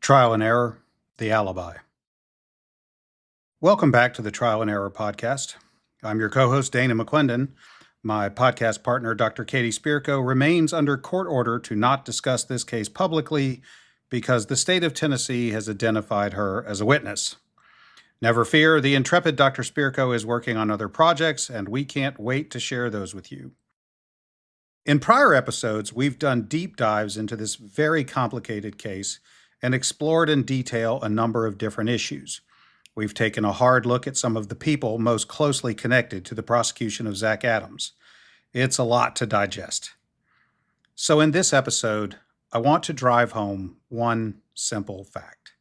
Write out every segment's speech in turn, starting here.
Trial and Error, The Alibi. Welcome back to the Trial and Error podcast. I'm your co-host, Dana McClendon. My podcast partner, Dr. Katie Spirko, remains under court order to not discuss this case publicly because the state of Tennessee has identified her as a witness. Never fear, the intrepid Dr. Spirko is working on other projects, and we can't wait to share those with you. In prior episodes, we've done deep dives into this very complicated case and explored in detail a number of different issues. We've taken a hard look at some of the people most closely connected to the prosecution of Zach Adams. It's a lot to digest. So in this episode, I want to drive home one simple fact.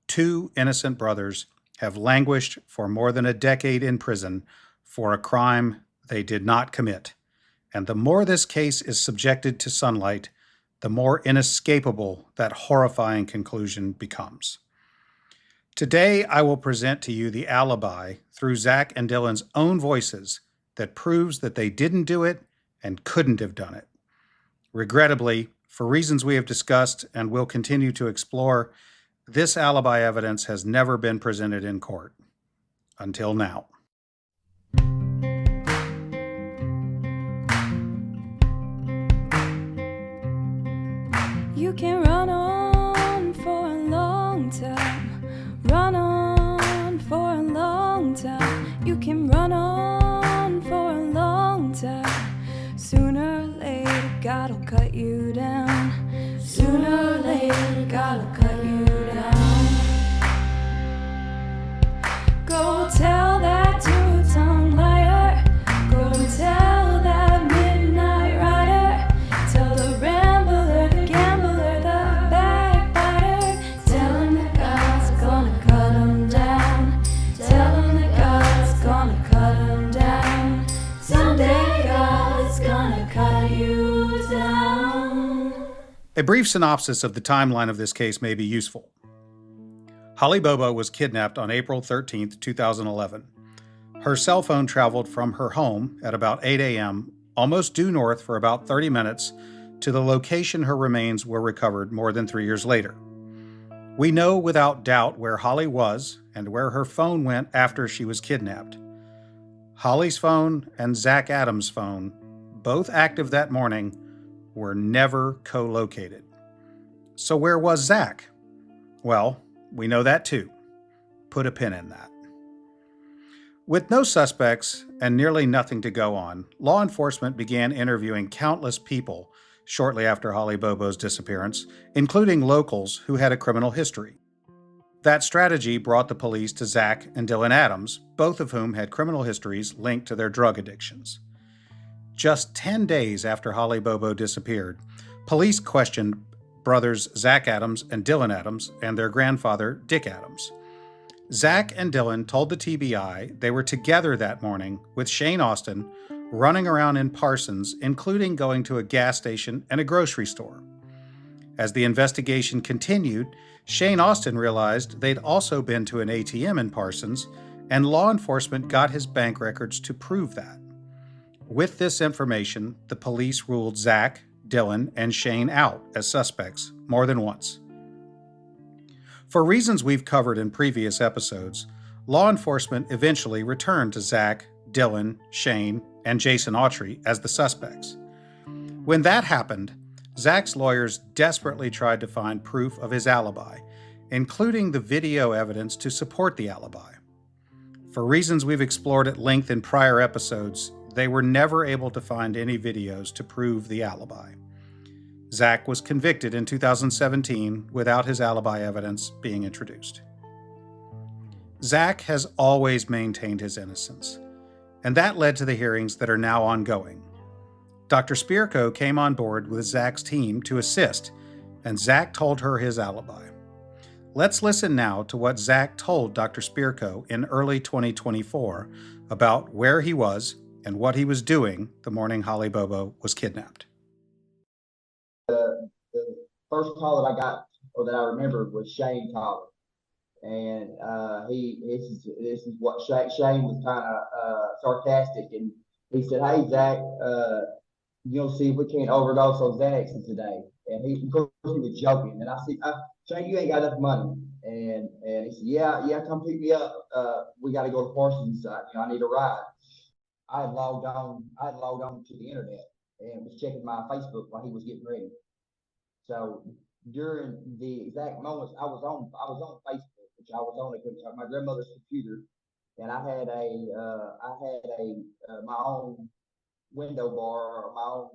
2 innocent brothers have languished for more than a decade in prison for a crime they did not commit. And the more this case is subjected to sunlight, the more inescapable that horrifying conclusion becomes. Today, I will present to you the alibi through Zach and Dylan's own voices that proves that they didn't do it and couldn't have done it. Regrettably, for reasons we have discussed and will continue to explore, this alibi evidence has never been presented in court. Until now. You can run on for a long time. Run on for a long time. You can run on for a long time. Sooner or later, God will cut you down. Sooner or later, God will cut you down. Go tell that two-tongued liar. Go tell that midnight rider. Tell the rambler, the gambler, the backbiter. Tell him that God's gonna cut him down. Tell him that God's gonna cut him down. Someday God's gonna cut you down. A brief synopsis of the timeline of this case may be useful. Holly Bobo was kidnapped on April 13, 2011. Her cell phone traveled from her home at about 8 a.m., almost due north for about 30 minutes, to the location her remains were recovered more than 3 years later. We know without doubt where Holly was and where her phone went after she was kidnapped. Holly's phone and Zach Adams' phone, both active that morning, were never co-located. So where was Zach? Well, we know that too. Put a pin in that. With no suspects and nearly nothing to go on, law enforcement began interviewing countless people shortly after Holly Bobo's disappearance, including locals who had a criminal history. That strategy brought the police to Zach and Dylan Adams, both of whom had criminal histories linked to their drug addictions. Just 10 days after Holly Bobo disappeared, police questioned brothers Zach Adams and Dylan Adams and their grandfather, Dick Adams. Zach and Dylan told the TBI they were together that morning with Shane Austin, running around in Parsons, including going to a gas station and a grocery store. As the investigation continued, Shane Austin realized they'd also been to an ATM in Parsons, and law enforcement got his bank records to prove that. With this information, the police ruled Zach, Dylan, and Shane out as suspects more than once. For reasons we've covered in previous episodes, law enforcement eventually returned to Zach, Dylan, Shane, and Jason Autry as the suspects. When that happened, Zach's lawyers desperately tried to find proof of his alibi, including the video evidence to support the alibi. For reasons we've explored at length in prior episodes, they were never able to find any videos to prove the alibi. Zach was convicted in 2017 without his alibi evidence being introduced. Zach has always maintained his innocence, and that led to the hearings that are now ongoing. Dr. Spirko came on board with Zach's team to assist, and Zach told her his alibi. Let's listen now to what Zach told Dr. Spirko in early 2024 about where he was and what he was doing the morning Holly Bobo was kidnapped. The first call that I got, or that I remember, was Shane calling, and this is what Shane was kind of sarcastic, and he said, "Hey Zach, you'll see if we can't overdose on Xanax today." And of course, he was joking. And I said, Shane, you ain't got enough money. And he said, yeah, come pick me up. We got to go to Parsons. I need a ride. I had logged on to the internet and was checking my Facebook while he was getting ready. So during the exact moments I was on Facebook, which I was on my grandmother's computer, and I had my own window bar or my own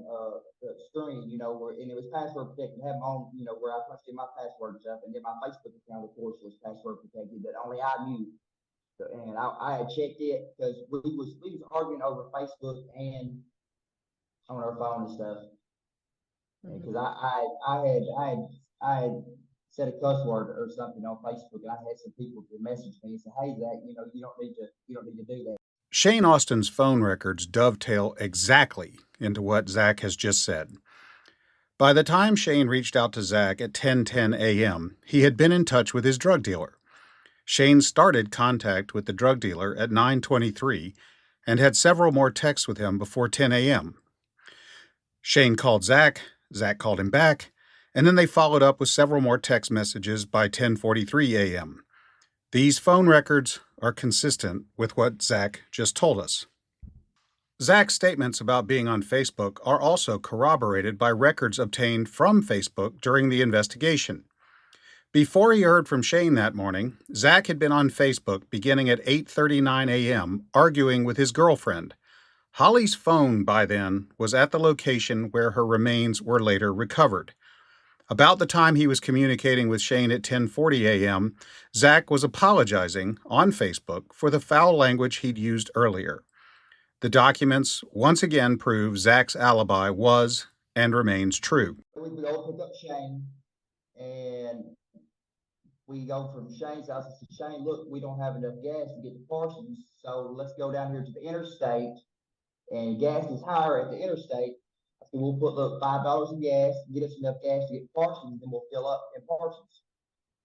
screen, and it was password protected. I had my own, where I punched in my password and stuff, and then my Facebook account, of course, was password protected that only I knew. So, and I had checked it because we was arguing over Facebook and on our phone and stuff. Because I had said a cuss word or something on Facebook, and I had some people to message me and say, "Hey, Zach, you don't need to do that." Shane Austin's phone records dovetail exactly into what Zach has just said. By the time Shane reached out to Zach at 10:10 a.m., he had been in touch with his drug dealer. Shane started contact with the drug dealer at 9:23 and had several more texts with him before 10 a.m. Shane called Zach, Zach called him back, and then they followed up with several more text messages by 10:43 a.m. These phone records are consistent with what Zach just told us. Zach's statements about being on Facebook are also corroborated by records obtained from Facebook during the investigation. Before he heard from Shane that morning, Zach had been on Facebook beginning at 8:39 a.m. arguing with his girlfriend. Holly's phone by then was at the location where her remains were later recovered. About the time he was communicating with Shane at 10:40 a.m., Zach was apologizing on Facebook for the foul language he'd used earlier. The documents once again prove Zach's alibi was and remains true. We go pick up Shane, and we go from Shane's house and say, Shane, look, we don't have enough gas to get to Parsons, so let's go down here to the interstate, and gas is higher at the interstate. I said, we'll put $5 in gas, get us enough gas to get to Parsons, and we'll fill up in Parsons.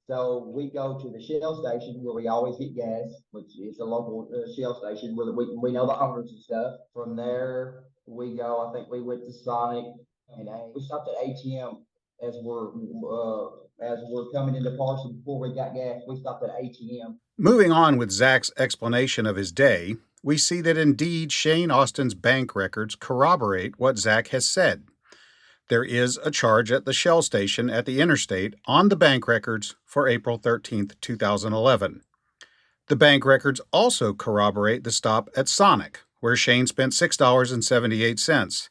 So we go to the Shell station where we always get gas, which is a local Shell station where we know the owners and stuff. From there, we go, I think we went to Sonic, and we stopped at ATM as we're coming into Parsons. Before we got gas, we stopped at ATM. Moving on with Zach's explanation of his day, we see that indeed Shane Austin's bank records corroborate what Zach has said. There is a charge at the Shell station at the interstate on the bank records for April 13, 2011. The bank records also corroborate the stop at Sonic, where Shane spent $6.78.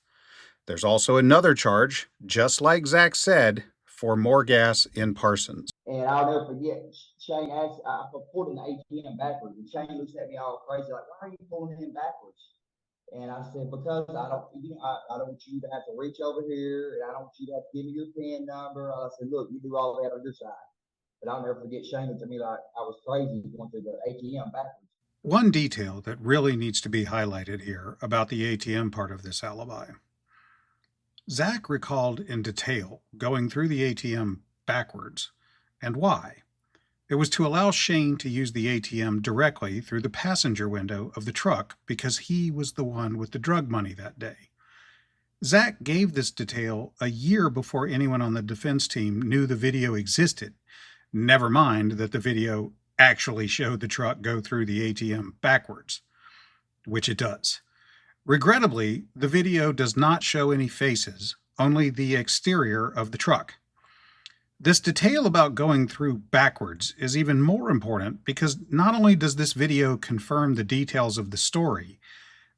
There's also another charge, just like Zach said, for more gas in Parsons. And I'll never forget, Shane asked, I pulled an ATM backwards, and Shane looks at me all crazy, like, why are you pulling him backwards? And I said, because I don't want you to have to reach over here, and I don't want you to have to give me your PIN number. I said, look, you do all that on your side. But I'll never forget Shane looked at me like I was crazy going to the ATM backwards. One detail that really needs to be highlighted here about the ATM part of this alibi. Zach recalled in detail going through the ATM backwards, and why. It was to allow Shane to use the ATM directly through the passenger window of the truck because he was the one with the drug money that day. Zach gave this detail a year before anyone on the defense team knew the video existed, never mind that the video actually showed the truck go through the ATM backwards, which it does. Regrettably, the video does not show any faces, only the exterior of the truck. This detail about going through backwards is even more important because not only does this video confirm the details of the story,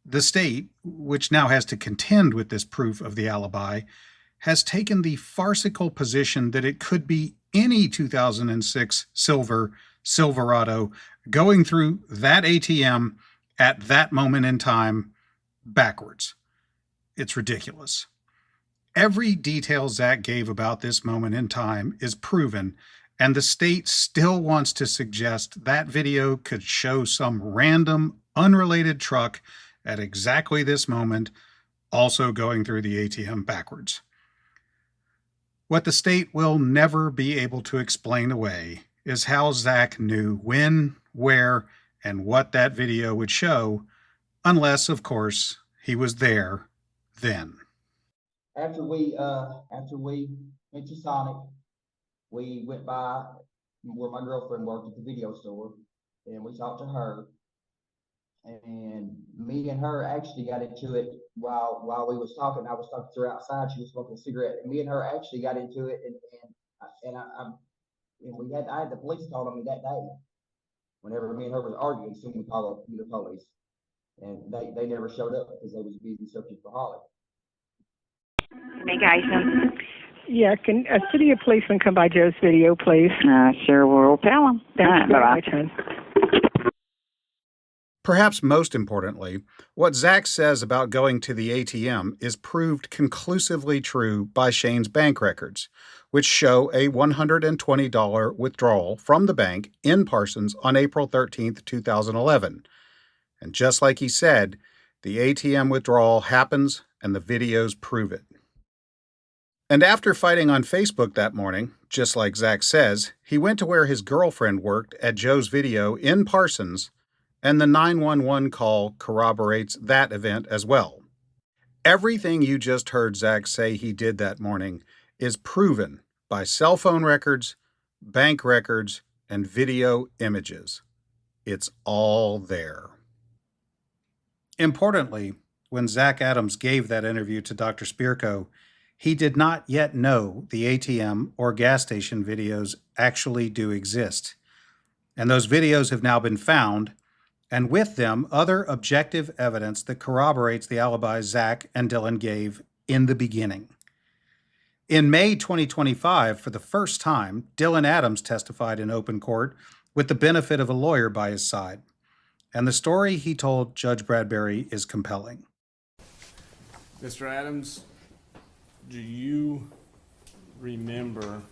the state, which now has to contend with this proof of the alibi, has taken the farcical position that it could be any 2006 Silverado going through that ATM at that moment in time backwards. It's ridiculous. Every detail Zach gave about this moment in time is proven, and the state still wants to suggest that video could show some random, unrelated truck at exactly this moment, also going through the ATM backwards. What the state will never be able to explain away is how Zach knew when, where, and what that video would show, unless, of course, he was there then. After we went to Sonic. We went by where my girlfriend worked at the video store, and we talked to her. And me and her actually got into it while we was talking. I was talking to her outside. She was smoking a cigarette, and me and her actually got into it. I had the police called on me that day. Whenever me and her was arguing, soon we called the police, and they never showed up because they was busy searching for Holly. Make item. Yeah, can a city of policeman come by Joe's video, please? Sure, we'll tell them. Thank you very Bye-bye. much, hon. Perhaps most importantly, what Zach says about going to the ATM is proved conclusively true by Shane's bank records, which show a $120 withdrawal from the bank in Parsons on April 13th, 2011. And just like he said, the ATM withdrawal happens and the videos prove it. And after fighting on Facebook that morning, just like Zach says, he went to where his girlfriend worked at Joe's video in Parsons, and the 911 call corroborates that event as well. Everything you just heard Zach say he did that morning is proven by cell phone records, bank records, and video images. It's all there. Importantly, when Zach Adams gave that interview to Dr. Spirko, he did not yet know the ATM or gas station videos actually do exist. And those videos have now been found, and with them, other objective evidence that corroborates the alibi Zach and Dylan gave in the beginning. In May 2025, for the first time, Dylan Adams testified in open court with the benefit of a lawyer by his side. And the story he told Judge Bradbury is compelling. Mr. Adams, do you remember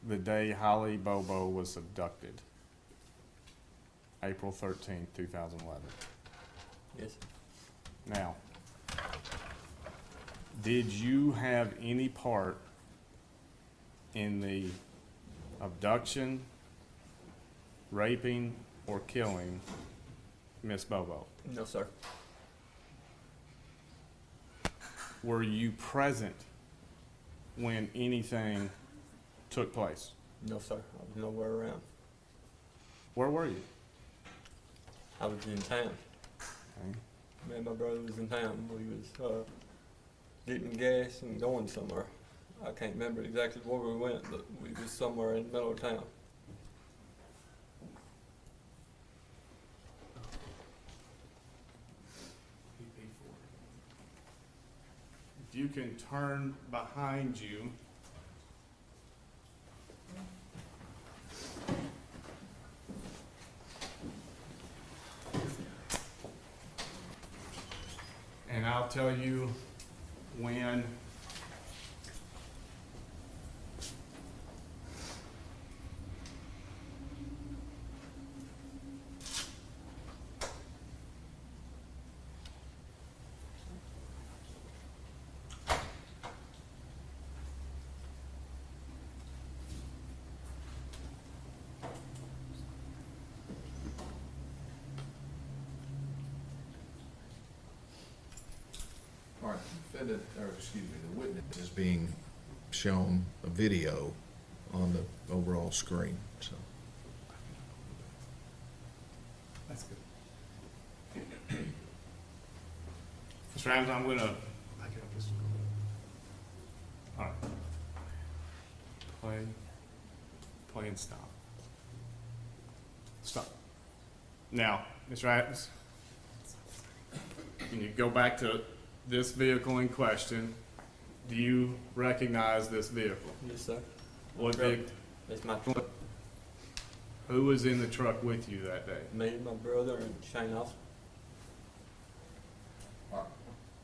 the day Holly Bobo was abducted? April 13th, 2011. Yes. Now, did you have any part in the abduction, raping, or killing Miss Bobo? No, sir. Were you present when anything took place? No, sir. I was nowhere around. Where were you? I was in town. Okay. Me and my brother was in town. We was getting gas and going somewhere. I can't remember exactly where we went, but we was somewhere in the middle of town. If you can turn behind you. And I'll tell you when All right, the witness is being shown a video on the overall screen, so. That's good. Mr. Adams, I'm gonna back it up this. All right. Play and stop. Stop. Now, Mr. Adams, can you go back to this vehicle in question? Do you recognize this vehicle? Yes, sir. What vehicle? That's my truck. Who was in the truck with you that day? Me, my brother, and Shane Alford. All right,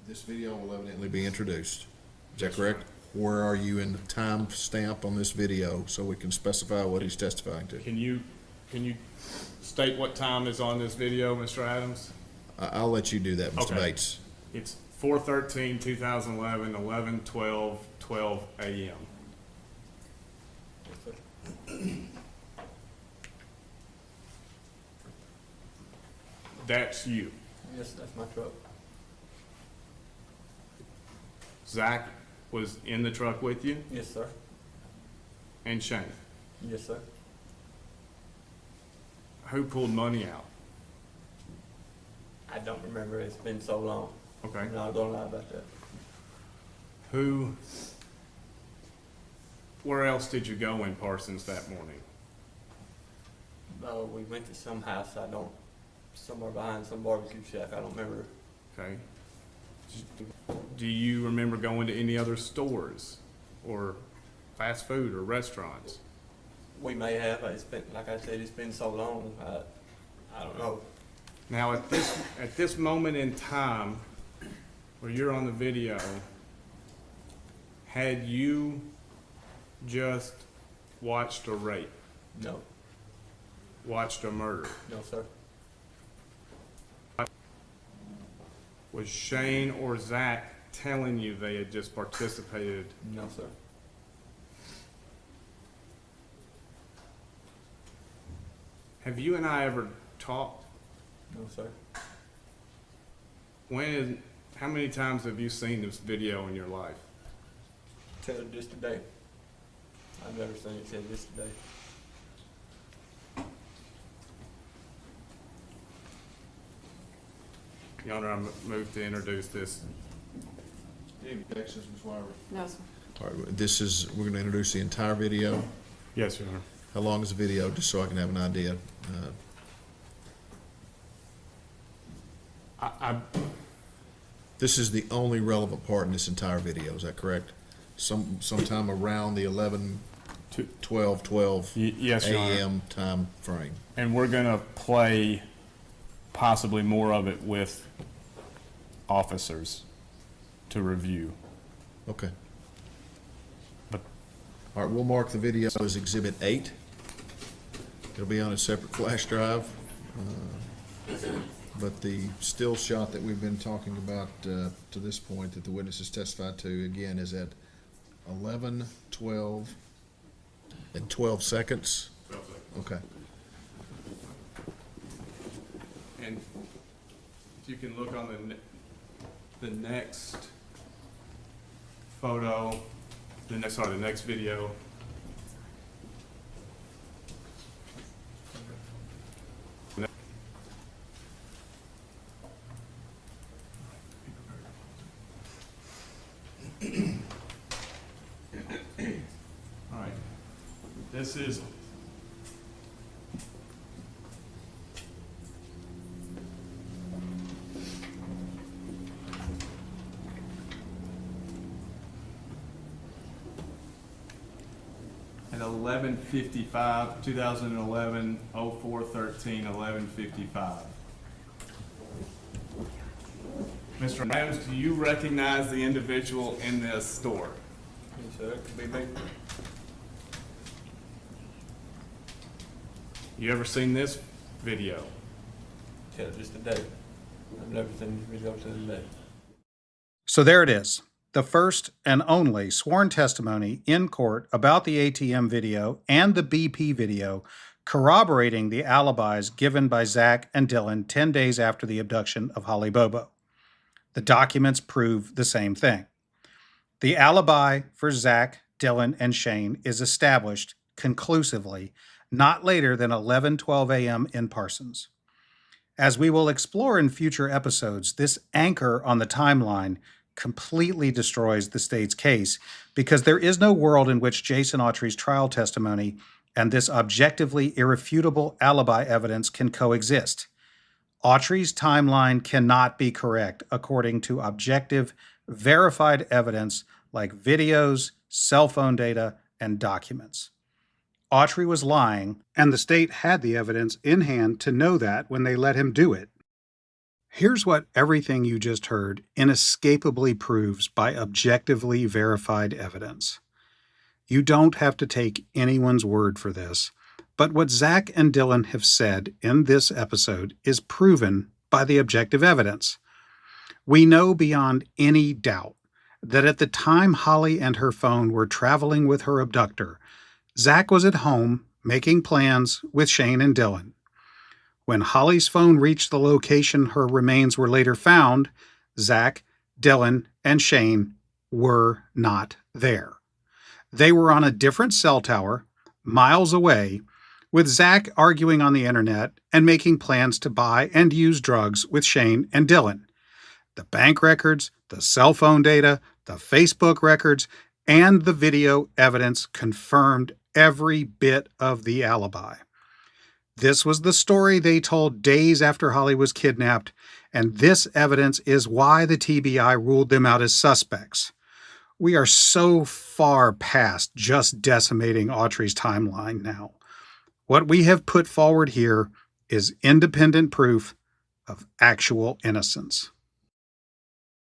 this video will evidently be introduced. Is that correct? Where are you in the time stamp on this video so we can specify what he's testifying to? Can you state what time is on this video, Mr. Adams? I'll let you do that, Mr. Okay. Bates. It's 4/13/2011, 11:12 a.m. Yes, sir. That's you. Yes, that's my truck. Zach, was in the truck with you, Yes, sir. and Shane. Yes, sir. Who pulled money out? I don't remember. It's been so long. Okay. I'm not gonna lie about that. Where else did you go in Parsons that morning? We went to some house. Somewhere behind some barbecue shack. I don't remember. Okay. Do you remember going to any other stores or fast food or restaurants? We may have. It's been, like I said, it's been so long. I don't know. Now, at this moment in time where you're on the video, had you just watched a rape, No. watched a murder? No, sir. Was Shane or Zach telling you they had just participated? No, sir. Have you and I ever talked? No, sir. How many times have you seen this video in your life? Till just today. I've never seen it till just today. Your Honor, I move to introduce this. Any objections, Ms. Wyler? No, sir. All right, we're gonna introduce the entire video. Yes, Your Honor. How long is the video, just so I can have an idea? This is the only relevant part in this entire video, is that correct? Sometime around the 12 Yes, Your Honor. a.m. time frame. And we're gonna play possibly more of it with officers to review. Okay. But All right, we'll mark the video as Exhibit 8. It'll be on a separate flash drive. But the still shot that we've been talking about to this point that the witnesses testified to, again, is at 11:12 and 12 seconds. 12 seconds. Okay. And if you can look on the next photo, the next video. All right, this is at 11:55, 2011, 0413, 11:55. Mr. Rams, do you recognize the individual in this store? Yes, sir. It could be me. You ever seen this video? Till just today. I've never seen this video till today. So there it is, the first and only sworn testimony in court about the ATM video and the BP video corroborating the alibis given by Zach and Dylan 10 days after the abduction of Holly Bobo. The documents prove the same thing. The alibi for Zach, Dylan, and Shane is established conclusively not later than 11:12 a.m. in Parsons. As we will explore in future episodes, this anchor on the timeline completely destroys the state's case because there is no world in which Jason Autry's trial testimony and this objectively irrefutable alibi evidence can coexist. Autry's timeline cannot be correct according to objective, verified evidence like videos, cell phone data, and documents. Autry was lying, and the state had the evidence in hand to know that when they let him do it. Here's what everything you just heard inescapably proves by objectively verified evidence. You don't have to take anyone's word for this, but what Zach and Dylan have said in this episode is proven by the objective evidence. We know beyond any doubt that at the time Holly and her phone were traveling with her abductor, Zach was at home making plans with Shane and Dylan. When Holly's phone reached the location her remains were later found, Zach, Dylan, and Shane were not there. They were on a different cell tower, miles away, with Zach arguing on the internet and making plans to buy and use drugs with Shane and Dylan. The bank records, the cell phone data, the Facebook records, and the video evidence confirmed every bit of the alibi. This was the story they told days after Holly was kidnapped, and this evidence is why the TBI ruled them out as suspects. We are so far past just decimating Autry's timeline now. What we have put forward here is independent proof of actual innocence.